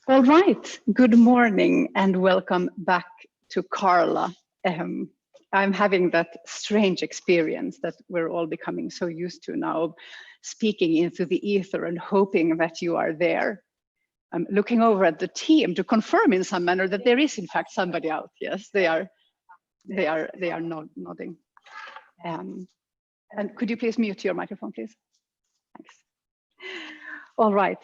All right, good morning and welcome back to Carla. I'm having that strange experience that we're all becoming so used to now, speaking into the ether and hoping that you are there. I'm looking over at the team to confirm in some manner that there is in fact somebody out. Yes, they are nodding. And could you please mute your microphone, please? Thanks. All right.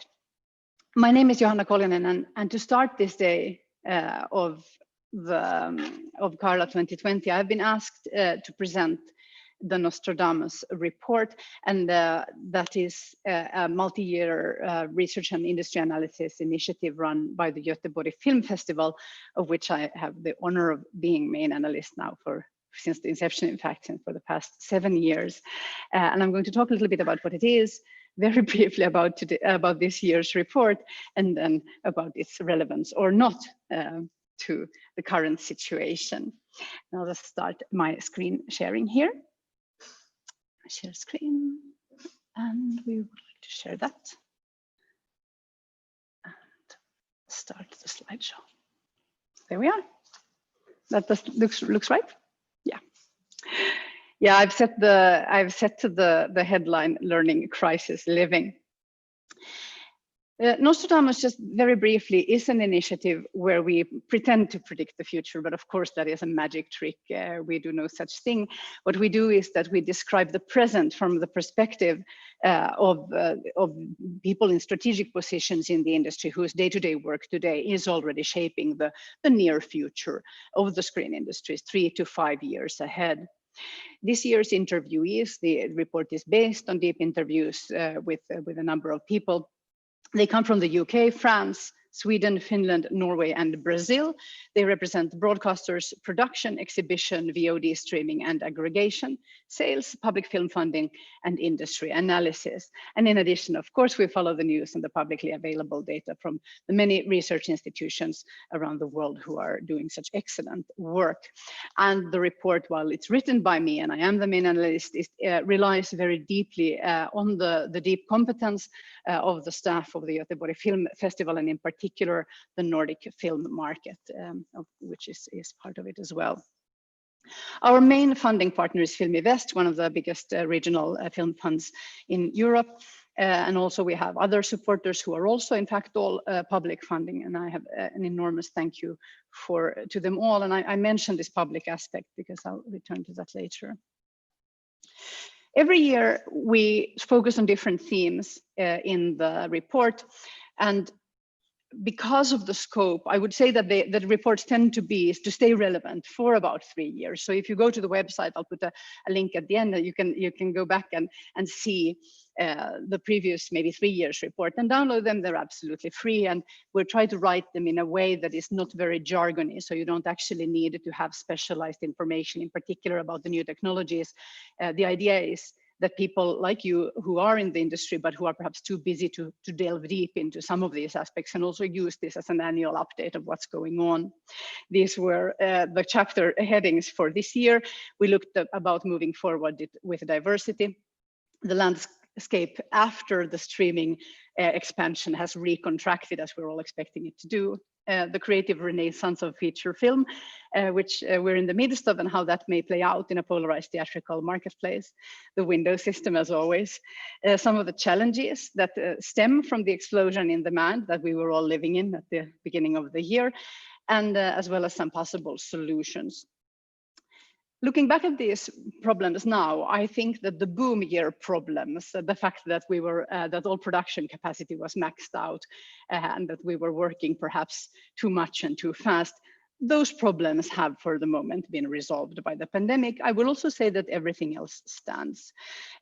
My name is Johanna Koljonen, and to start this day of Carla 2020, I've been asked to present the Nostradamus report, and that is a multi-year research and industry analysis initiative run by the Göteborg Film Festival, of which I have the honor of being main analyst now since the inception, in fact, and for the past 7 years. And I'm going to talk a little bit about what it is, very briefly about this year's report, and then about its relevance or not to the current situation. Now let's start my screen sharing here. Share screen, and we would like to share that. And start the slideshow. There we are. That looks right. Yeah. Yeah, I've set to the headline "Learning Crisis Living." Nostradamus, just very briefly, is an initiative where we pretend to predict the future, but of course that is a magic trick. We do no such thing. What we do is that we describe the present from the perspective of people in strategic positions in the industry whose day-to-day work today is already shaping the near future of the screen industries 3 to 5 years ahead. This year's interviewees, the report is based on deep interviews with a number of people. They come from the UK, France, Sweden, Finland, Norway, and Brazil. They represent broadcasters, production, exhibition, VOD streaming and aggregation, sales, public film funding, and industry analysis. And in addition, of course, we follow the news and the publicly available data from the many research institutions around the world who are doing such excellent work. And the report, while it's written by me and I am the main analyst, relies very deeply on the deep competence of the staff of the Göteborg Film Festival, and in particular the Nordic film market, which is part of it as well. Our main funding partner is Filminvest, one of the biggest regional film funds in Europe. And also we have other supporters who are also, in fact, all public funding. And I have an enormous thank you to them all. And I mentioned this public aspect because I'll return to that later. Every year we focus on different themes in the report, and because of the scope, I would say that the reports tend to stay relevant for about 3 years. So if you go to the website, I'll put a link at the end that you can go back and see the previous maybe 3 years report and download them. They're absolutely free, and we'll try to write them in a way that is not very jargony, so you don't actually need to have specialized information in particular about the new technologies. The idea is that people like you who are in the industry but who are perhaps too busy to delve deep into some of these aspects can also use this as an annual update of what's going on. These were the chapter headings for this year. We looked about moving forward with diversity, the landscape after the streaming expansion has recontracted as we're all expecting it to do, the creative renaissance of feature film, which we're in the midst of, and how that may play out in a polarized theatrical marketplace, the window system as always, some of the challenges that stem from the explosion in demand that we were all living in at the beginning of the year, and as well as some possible solutions. Looking back at these problems now, I think that the boom year problems, the fact that that all production capacity was maxed out and that we were working perhaps too much and too fast, those problems have for the moment been resolved by the pandemic. I will also say that everything else stands.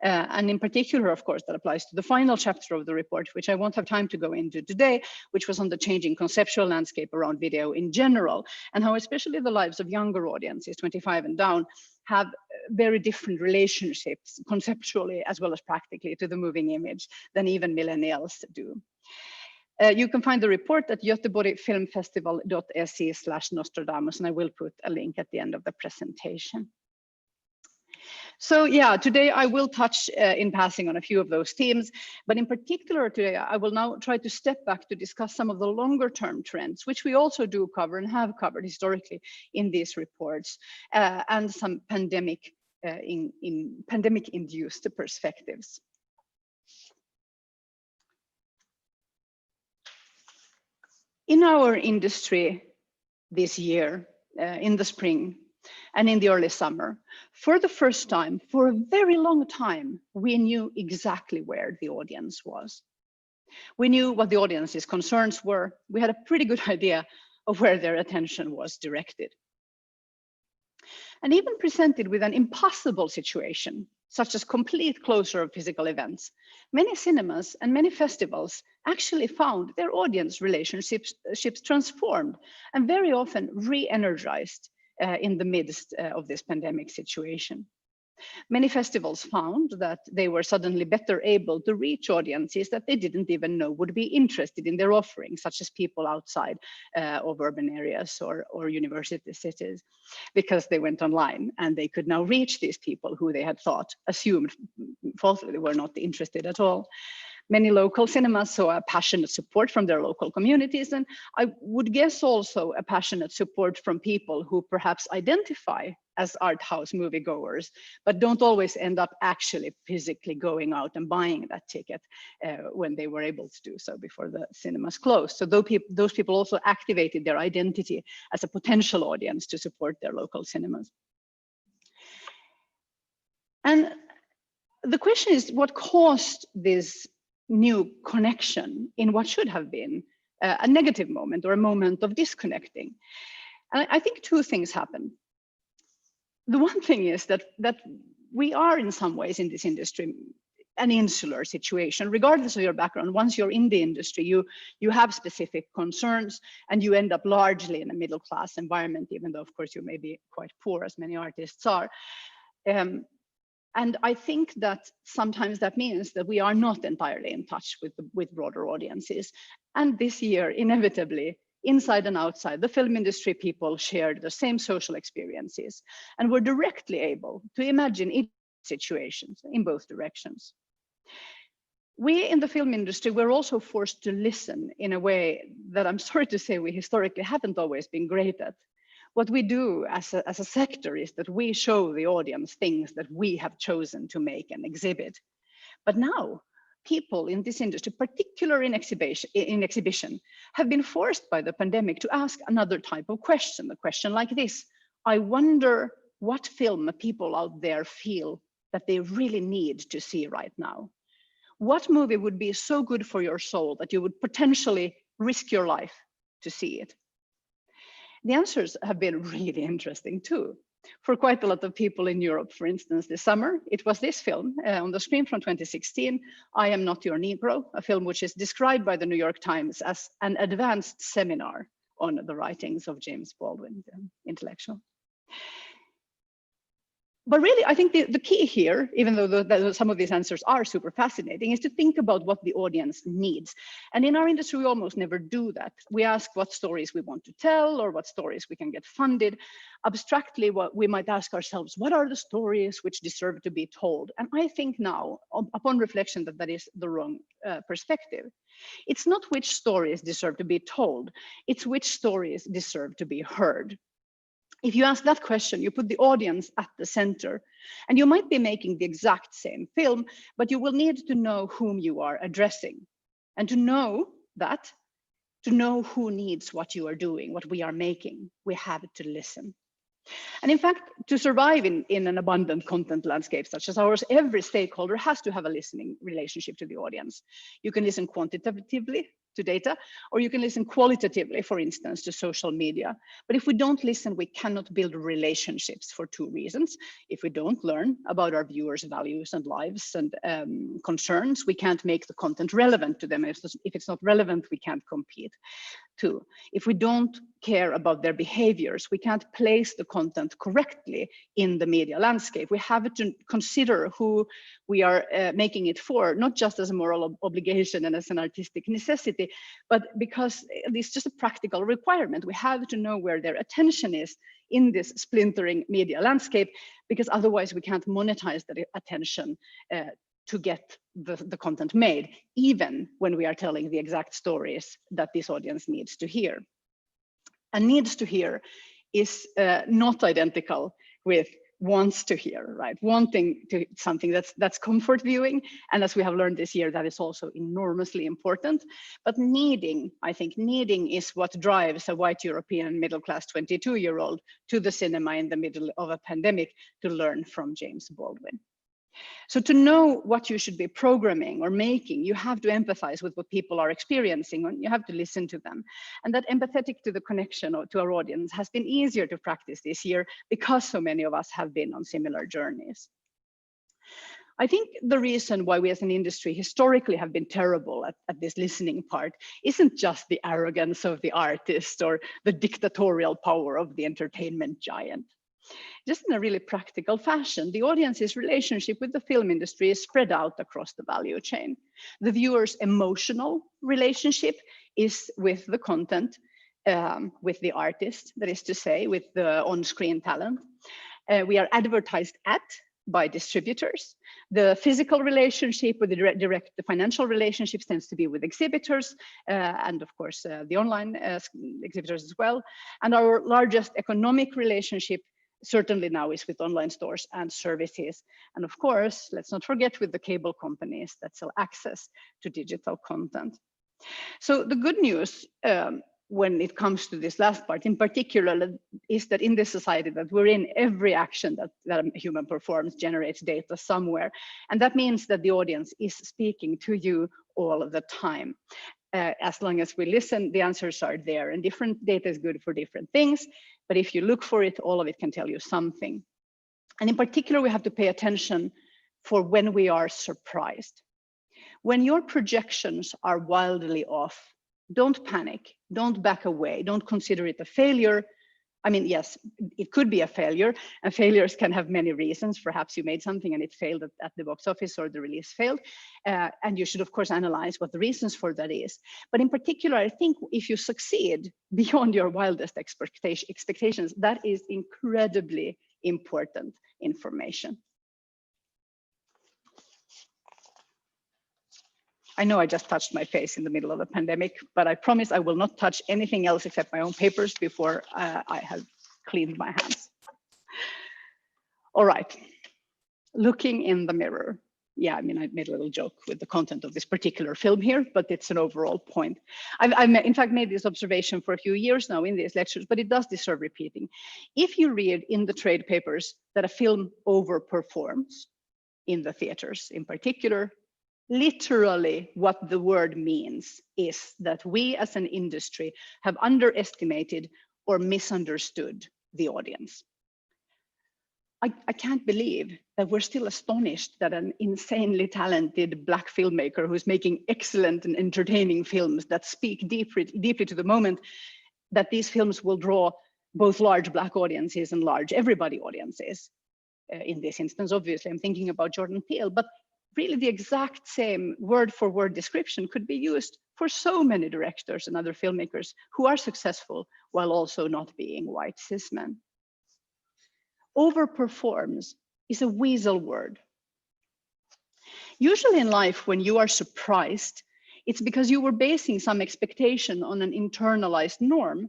And in particular, of course, that applies to the final chapter of the report, which I won't have time to go into today, which was on the changing conceptual landscape around video in general, and how especially the lives of younger audiences, 25 and down, have very different relationships conceptually as well as practically to the moving image than even millennials do. You can find the report at göteborgfilmfestival.se/Nostradamus, and I will put a link at the end of the presentation. So yeah, today I will touch in passing on a few of those themes, but in particular today I will now try to step back to discuss some of the longer term trends, which we also do cover and have covered historically in these reports, and some pandemic pandemic induced perspectives. In our industry this year, in the spring, and in the early summer, for the first time, for a very long time, we knew exactly where the audience was. We knew what the audience's concerns were. We had a pretty good idea of where their attention was directed. And even presented with an impossible situation, such as complete closure of physical events, many cinemas and many festivals actually found their audience relationships transformed and very often re-energized in the midst of this pandemic situation. Many festivals found that they were suddenly better able to reach audiences that they didn't even know would be interested in their offerings, such as people outside of urban areas or university cities, because they went online and they could now reach these people who they had assumed falsely they were not interested at all. Many local cinemas saw a passionate support from their local communities, and I would guess also a passionate support from people who perhaps identify as art house moviegoers, but don't always end up actually physically going out and buying that ticket when they were able to do so before the cinemas closed. So those people also activated their identity as a potential audience to support their local cinemas. And the question is, what caused this new connection in what should have been a negative moment or a moment of disconnecting? And I think two things happened. The one thing is that we are in some ways in this industry an insular situation, regardless of your background. Once you're in the industry, you have specific concerns and you end up largely in a middle class environment, even though of course you may be quite poor, as many artists are. And I think that sometimes that means that we are not entirely in touch with broader audiences. And this year, inevitably, inside and outside the film industry, people shared the same social experiences and were directly able to imagine each situations in both directions. We in the film industry were also forced to listen in a way that I'm sorry to say we historically haven't always been great at. What we do as a sector is that we show the audience things that we have chosen to make and exhibit. But now, people in this industry, particularly in exhibition, have been forced by the pandemic to ask another type of question, a question like this: I wonder what film people out there feel that they really need to see right now. What movie would be so good for your soul that you would potentially risk your life to see it? The answers have been really interesting too. For quite a lot of people in Europe, for instance, this summer, it was this film on the screen from 2016, I Am Not Your Negro, a film which is described by the New York Times as an advanced seminar on the writings of James Baldwin, the intellectual. But really, I think the key here, even though some of these answers are super fascinating, is to think about what the audience needs. And in our industry, we almost never do that. We ask what stories we want to tell or what stories we can get funded. Abstractly, what we might ask ourselves, what are the stories which deserve to be told? And I think now, upon reflection, that is the wrong perspective. It's not which stories deserve to be told, it's which stories deserve to be heard. If you ask that question, you put the audience at the center, and you might be making the exact same film, but you will need to know whom you are addressing. And to know that, to know who needs what you are doing, what we are making, we have to listen. And in fact, to survive in an abundant content landscape such as ours, every stakeholder has to have a listening relationship to the audience. You can listen quantitatively to data, or you can listen qualitatively, for instance, to social media. But if we don't listen, we cannot build relationships for two reasons. If we don't learn about our viewers' values and lives and concerns, we can't make the content relevant to them. If it's not relevant, we can't compete. too. If we don't care about their behaviors, we can't place the content correctly in the media landscape. We have to consider who we are making it for, not just as a moral obligation and as an artistic necessity, but because it's just a practical requirement. We have to know where their attention is in this splintering media landscape, because otherwise we can't monetize that attention to get the content made, even when we are telling the exact stories that this audience needs to hear. And needs to hear is not identical with wants to hear, right? Wanting to something that's comfort viewing. And as we have learned this year, that is also enormously important. But needing, I think needing is what drives a white European middle-class 22-year-old to the cinema in the middle of a pandemic to learn from James Baldwin. So to know what you should be programming or making, you have to empathize with what people are experiencing, and you have to listen to them. And that empathetic to the connection to our audience has been easier to practice this year because so many of us have been on similar journeys. I think the reason why we as an industry historically have been terrible at this listening part isn't just the arrogance of the artist or the dictatorial power of the entertainment giant. Just in a really practical fashion, the audience's relationship with the film industry is spread out across the value chain. The viewer's emotional relationship is with the content, with the artist, that is to say, with the on-screen talent. We are advertised at by distributors. The physical relationship with the financial relationships tends to be with exhibitors, and of course the online exhibitors as well. And our largest economic relationship certainly now is with online stores and services. And of course, let's not forget with the cable companies that sell access to digital content. So the good news when it comes to this last part in particular is that in this society that we're in, every action that a human performs generates data somewhere. And that means that the audience is speaking to you all of the time. As long as we listen, the answers are there, and different data is good for different things. But if you look for it, all of it can tell you something. And in particular, we have to pay attention for when we are surprised. When your projections are wildly off, don't panic, don't back away, don't consider it a failure. I mean, yes, it could be a failure, and failures can have many reasons. Perhaps you made something and it failed at the box office, or the release failed. And you should, of course, analyze what the reasons for that is. But in particular, I think if you succeed beyond your wildest expectations, that is incredibly important information. I know I just touched my face in the middle of a pandemic, but I promise I will not touch anything else except my own papers before I have cleaned my hands. All right, looking in the mirror. Yeah, I mean, I made a little joke with the content of this particular film here, but it's an overall point. I've in fact made this observation for a few years now in these lectures, but it does deserve repeating. If you read in the trade papers that a film overperforms in the theaters in particular, literally what the word means is that we as an industry have underestimated or misunderstood the audience. I can't believe that we're still astonished that an insanely talented Black filmmaker who's making excellent and entertaining films that speak deeply to the moment, that these films will draw both large Black audiences and large everybody audiences. In this instance, obviously, I'm thinking about Jordan Peele, but really the exact same word-for-word description could be used for so many directors and other filmmakers who are successful while also not being white cis men. Overperforms is a weasel word. Usually in life, when you are surprised, it's because you were basing some expectation on an internalized norm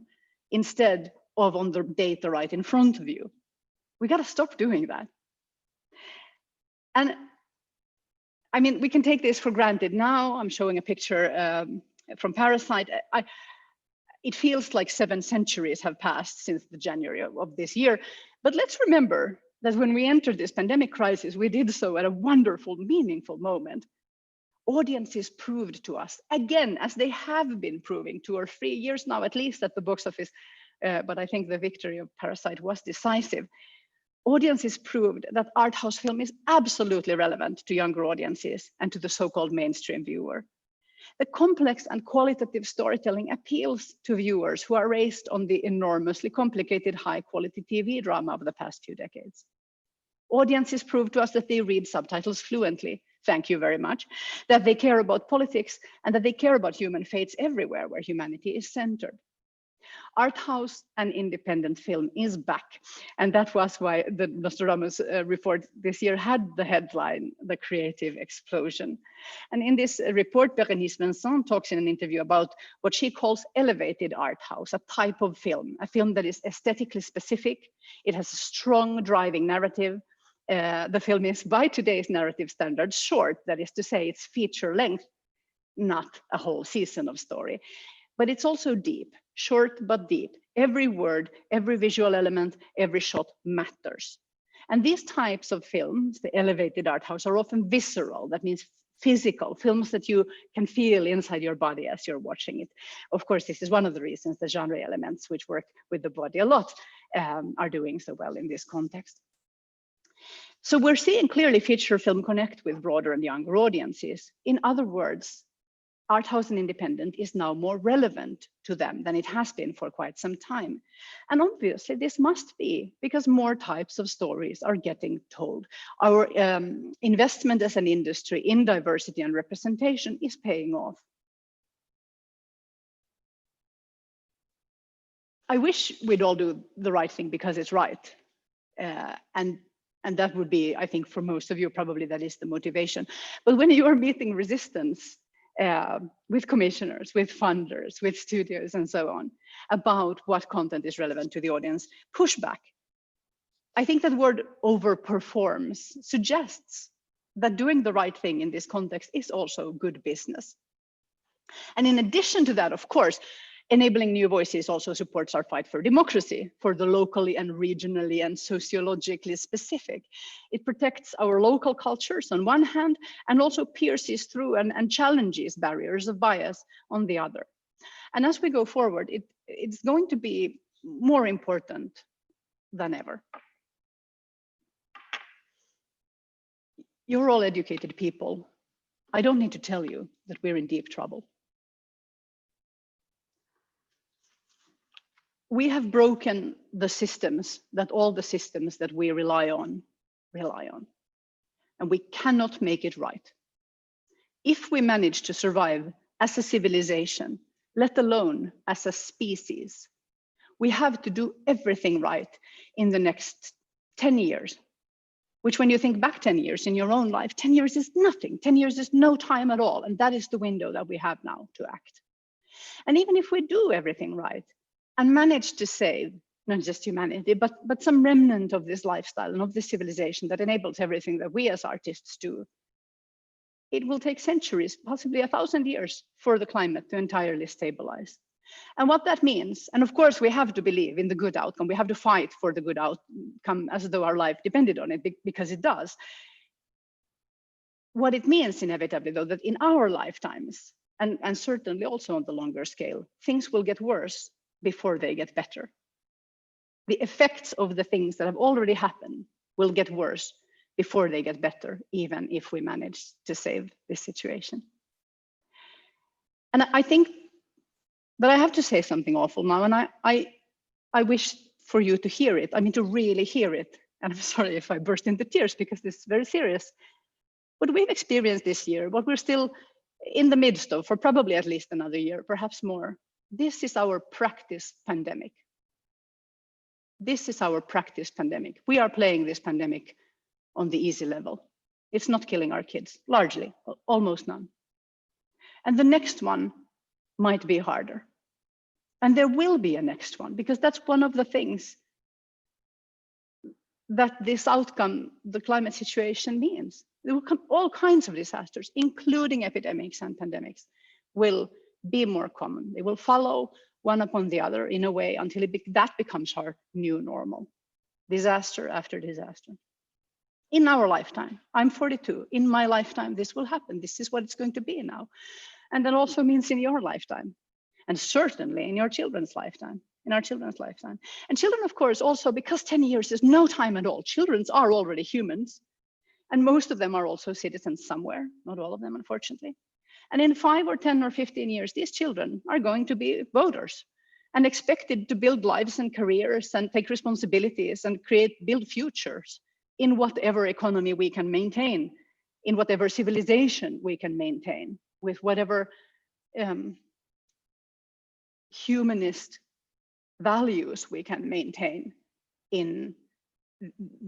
instead of on the data right in front of you. We got to stop doing that. And I mean, we can take this for granted. Now I'm showing a picture from Parasite. It feels like 7 centuries have passed since the January of this year. But let's remember that when we entered this pandemic crisis, we did so at a wonderful, meaningful moment. Audiences proved to us, again, as they have been proving 2 or 3 years now, at least at the box office, but I think the victory of Parasite was decisive. Audiences proved that art house film is absolutely relevant to younger audiences and to the so-called mainstream viewer. The complex and qualitative storytelling appeals to viewers who are raised on the enormously complicated, high-quality TV drama of the past few decades. Audiences prove to us that they read subtitles fluently, thank you very much, that they care about politics, and that they care about human fates everywhere where humanity is centered. Art house and independent film is back. And that was why the Nostradamus report this year had the headline, The Creative Explosion. And in this report, Bérénice Vincent talks in an interview about what she calls elevated art house, a type of film, a film that is aesthetically specific. It has a strong driving narrative. The film is, by today's narrative standards, short, that is to say, it's feature length, not a whole season of story. But it's also deep, short but deep. Every word, every visual element, every shot matters. And these types of films, the elevated art house, are often visceral. That means physical, films that you can feel inside your body as you're watching it. Of course, this is one of the reasons the genre elements, which work with the body a lot, are doing so well in this context. So we're seeing clearly feature film connect with broader and younger audiences. In other words, art house and independent is now more relevant to them than it has been for quite some time. And obviously this must be because more types of stories are getting told. Our investment as an industry in diversity and representation is paying off. I wish we'd all do the right thing because it's right. And that would be, I think for most of you, probably that is the motivation. But when you are meeting resistance, with commissioners, with funders, with studios, and so on, about what content is relevant to the audience, pushback. I think that word overperforms suggests that doing the right thing in this context is also good business. And in addition to that, of course, enabling new voices also supports our fight for democracy, for the locally and regionally and sociologically specific. It protects our local cultures on one hand, and also pierces through and challenges barriers of bias on the other. And as we go forward, it's going to be more important than ever. You're all educated people. I don't need to tell you that we're in deep trouble. We have broken the systems that all the systems that we rely on. And we cannot make it right. If we manage to survive as a civilization, let alone as a species, we have to do everything right in the next 10 years, which when you think back 10 years in your own life, 10 years is nothing. 10 years is no time at all. And that is the window that we have now to act. And even if we do everything right, and manage to save not just humanity, but some remnant of this lifestyle and of this civilization that enables everything that we as artists do, it will take centuries, possibly 1,000 years, for the climate to entirely stabilize. And what that means, and of course we have to believe in the good outcome, we have to fight for the good outcome as though our life depended on it, because it does. What it means inevitably, though, that in our lifetimes, and certainly also on the longer scale, things will get worse before they get better. The effects of the things that have already happened will get worse before they get better, even if we manage to save this situation. And I think that I have to say something awful now, and I wish for you to hear it. I mean, to really hear it. And I'm sorry if I burst into tears because this is very serious. What we've experienced this year, what we're still in the midst of for probably at least another year, perhaps more, this is our practice pandemic. This is our practice pandemic. We are playing this pandemic on the easy level. It's not killing our kids, largely, almost none. And the next one might be harder. And there will be a next one, because that's one of the things that this outcome, the climate situation, means. There will come all kinds of disasters, including epidemics and pandemics, will be more common. They will follow one upon the other in a way until that becomes our new normal. Disaster after disaster. In our lifetime, I'm 42, in my lifetime, this will happen. This is what it's going to be now. And that also means in your lifetime, and certainly in your children's lifetime, in our children's lifetime. And children, of course, also, because 10 years is no time at all, children are already humans, and most of them are also citizens somewhere, not all of them, unfortunately. And in 5 or 10 or 15 years, these children are going to be voters and expected to build lives and careers and take responsibilities and build futures in whatever economy we can maintain, in whatever civilization we can maintain, with whatever humanist values we can maintain in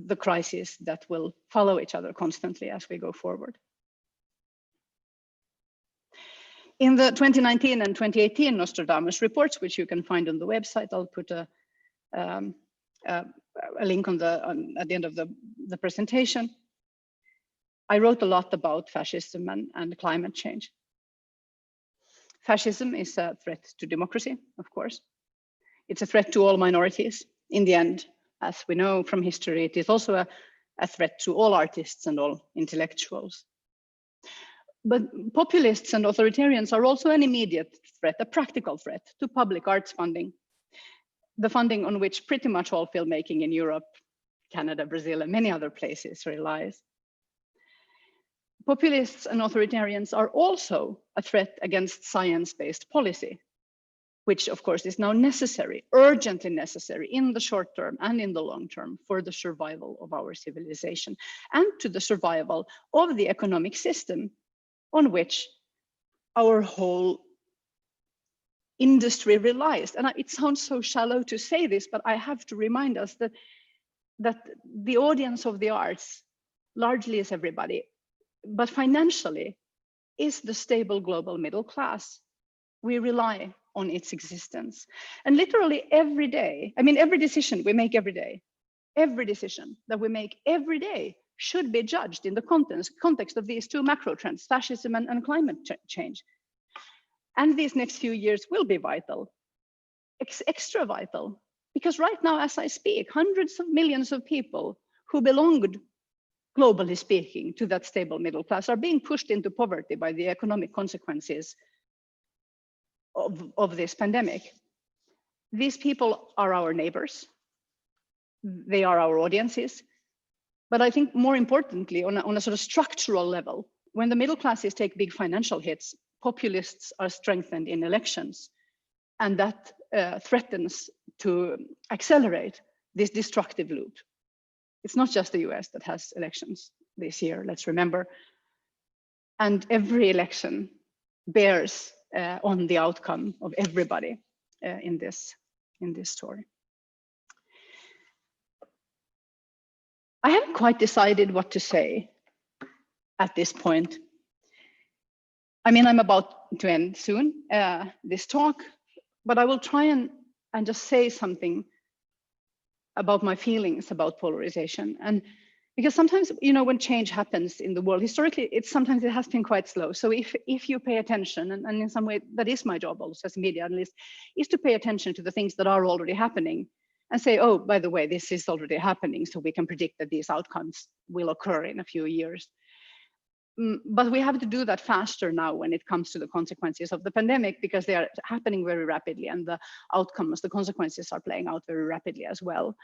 the crises that will follow each other constantly as we go forward. In the 2019 and 2018 Nostradamus reports, which you can find on the website, I'll put a link at the end of the presentation. I wrote a lot about fascism and climate change. Fascism is a threat to democracy, of course. It's a threat to all minorities. In the end, as we know from history, it is also a threat to all artists and all intellectuals. But populists and authoritarians are also an immediate threat, a practical threat to public arts funding, the funding on which pretty much all filmmaking in Europe, Canada, Brazil, and many other places relies. Populists and authoritarians are also a threat against science-based policy, which of course is now necessary, urgently necessary in the short term and in the long term for the survival of our civilization and to the survival of the economic system on which our whole industry relies. And it sounds so shallow to say this, but I have to remind us that the audience of the arts largely is everybody, but financially is the stable global middle class. We rely on its existence. And literally every day, I mean, every decision we make every day, every decision that we make every day should be judged in the context of these two macro trends, fascism and climate change. And these next few years will be vital, extra vital, because right now, as I speak, hundreds of millions of people who belonged, globally speaking, to that stable middle class are being pushed into poverty by the economic consequences of this pandemic. These people are our neighbors. They are our audiences. But I think more importantly, on a sort of structural level, when the middle classes take big financial hits, populists are strengthened in elections. And that threatens to accelerate this destructive loop. It's not just the US that has elections this year, let's remember. And every election bears on the outcome of everybody in this story. I haven't quite decided what to say at this point. I mean, I'm about to end soon this talk, but I will try and just say something about my feelings about polarization. And because sometimes, you know, when change happens in the world, historically, sometimes it has been quite slow. So if you pay attention, and in some way that is my job also as a media analyst, is to pay attention to the things that are already happening and say, oh, by the way, this is already happening, so we can predict that these outcomes will occur in a few years. But we have to do that faster now when it comes to the consequences of the pandemic, because they are happening very rapidly, and the outcomes, the consequences are playing out very rapidly as well.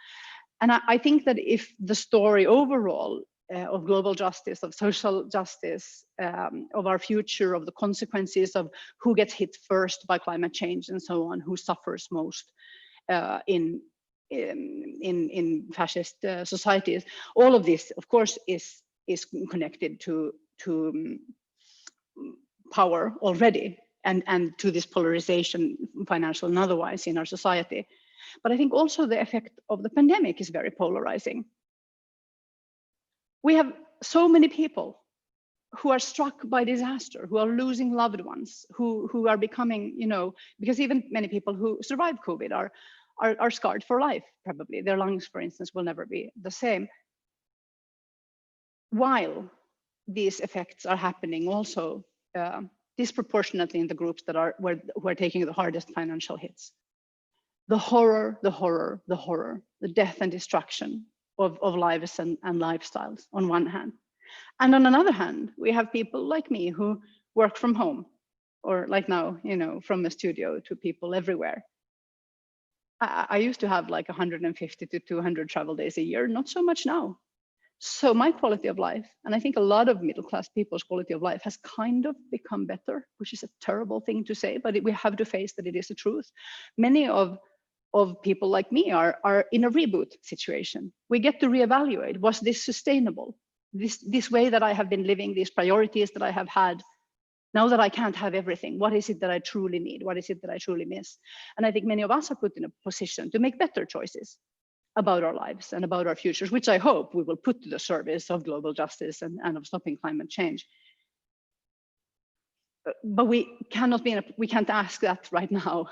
And I think that if the story overall of global justice, of social justice, of our future, of the consequences of who gets hit first by climate change and so on, who suffers most in fascist societies, all of this, of course, is connected to power already, and to this polarization, financial and otherwise, in our society. But I think also the effect of the pandemic is very polarizing. We have so many people who are struck by disaster, who are losing loved ones, who are becoming, you know, because even many people who survived COVID are scarred for life, probably. Their lungs, for instance, will never be the same. While these effects are happening also disproportionately in the groups that who are taking the hardest financial hits. The horror, the death and destruction of lives and lifestyles on one hand. And on another hand, we have people like me who work from home, or like now, you know, from a studio to people everywhere. I used to have like 150 to 200 travel days a year, not so much now. So my quality of life, and I think a lot of middle class people's quality of life, has kind of become better, which is a terrible thing to say, but we have to face that it is the truth. Many of people like me are in a reboot situation. We get to reevaluate, was this sustainable? This way that I have been living, these priorities that I have had, now that I can't have everything, what is it that I truly need? What is it that I truly miss? And I think many of us are put in a position to make better choices about our lives and about our futures, which I hope we will put to the service of global justice and of stopping climate change. But we can't ask that right now,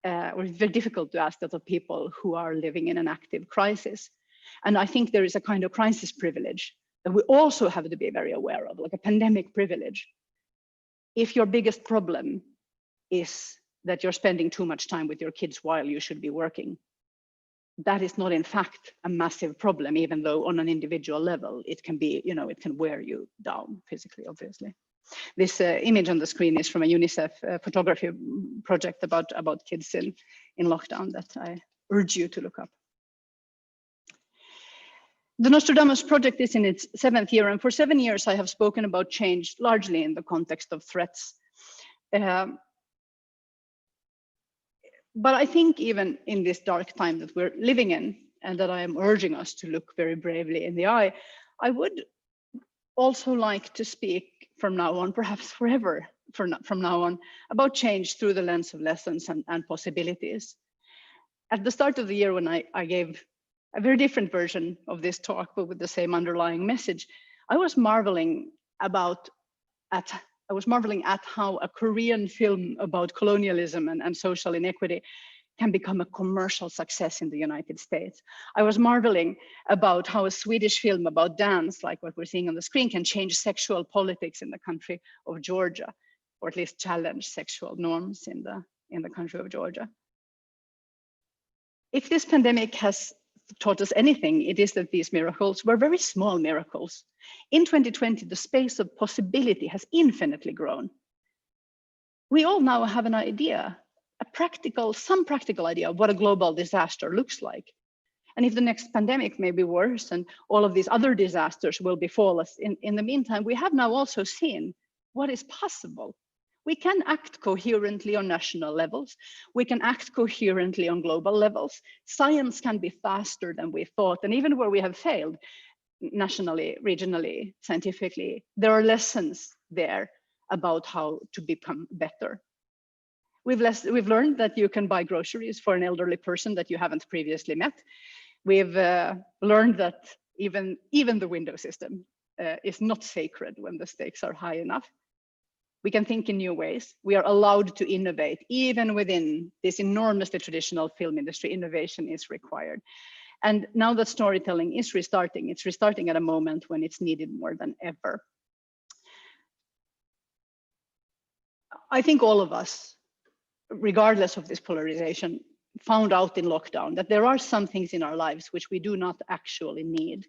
or it's very difficult to ask that of people who are living in an active crisis. And I think there is a kind of crisis privilege that we also have to be very aware of, like a pandemic privilege. If your biggest problem is that you're spending too much time with your kids while you should be working, that is not in fact a massive problem, even though on an individual level, it can be, it can wear you down physically, obviously. This image on the screen is from a UNICEF photography project about kids in lockdown that I urge you to look up. The Nostradamus project is in its 7th year, and for 7 years I have spoken about change largely in the context of threats. But I think even in this dark time that we're living in, and that I am urging us to look very bravely in the eye, I would also like to speak from now on, perhaps forever from now on, about change through the lens of lessons and possibilities. At the start of the year, when I gave a very different version of this talk, but with the same underlying message, I was marveling at how a Korean film about colonialism and social inequity can become a commercial success in the United States. I was marveling about how a Swedish film about dance, like what we're seeing on the screen, can change sexual politics in the country of Georgia, or at least challenge sexual norms in the country of Georgia. If this pandemic has taught us anything, it is that these miracles were very small miracles. In 2020, the space of possibility has infinitely grown. We all now have an idea, some practical idea of what a global disaster looks like. And if the next pandemic may be worse and all of these other disasters will befall us in the meantime, we have now also seen what is possible. We can act coherently on national levels. We can act coherently on global levels. Science can be faster than we thought. And even where we have failed, nationally, regionally, scientifically, there are lessons there about how to become better. We've learned that you can buy groceries for an elderly person that you haven't previously met. We've learned that even the window system is not sacred when the stakes are high enough. We can think in new ways. We are allowed to innovate. Even within this enormously traditional film industry, innovation is required. And now that storytelling is restarting, it's restarting at a moment when it's needed more than ever. I think all of us, regardless of this polarization, found out in lockdown that there are some things in our lives which we do not actually need.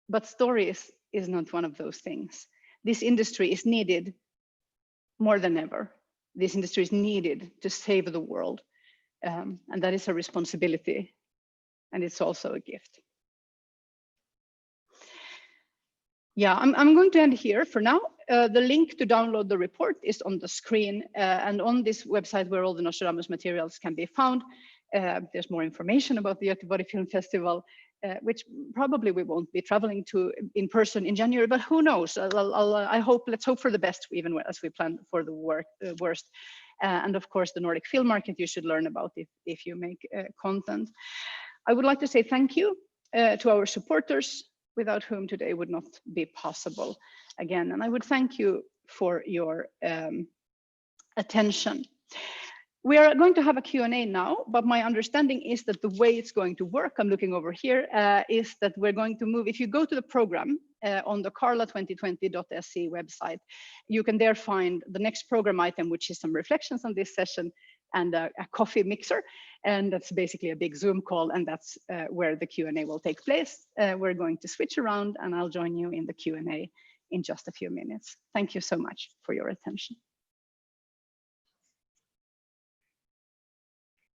But stories is not one of those things. This industry is needed more than ever. This industry is needed to save the world. And that is a responsibility. And it's also a gift. Yeah, I'm going to end here for now. The link to download the report is on the screen, and on this website where all the Nostradamus materials can be found. There's more information about the Göteborg Film Festival, which probably we won't be traveling to in person in January, but who knows? Let's hope for the best, even as we plan for the worst. And of course, the Nordic film market you should learn about if you make content. I would like to say thank you to our supporters, without whom today would not be possible again. And I would thank you for your attention. We are going to have a Q&A now, but my understanding is that the way it's going to work, I'm looking over here, is that we're going to move, if you go to the program on the carla2020.se website, you can there find the next program item, which is some reflections on this session and a coffee mixer. And that's basically a big Zoom call, and that's where the Q&A will take place. We're going to switch around and I'll join you in the Q&A in just a few minutes. Thank you so much for your attention.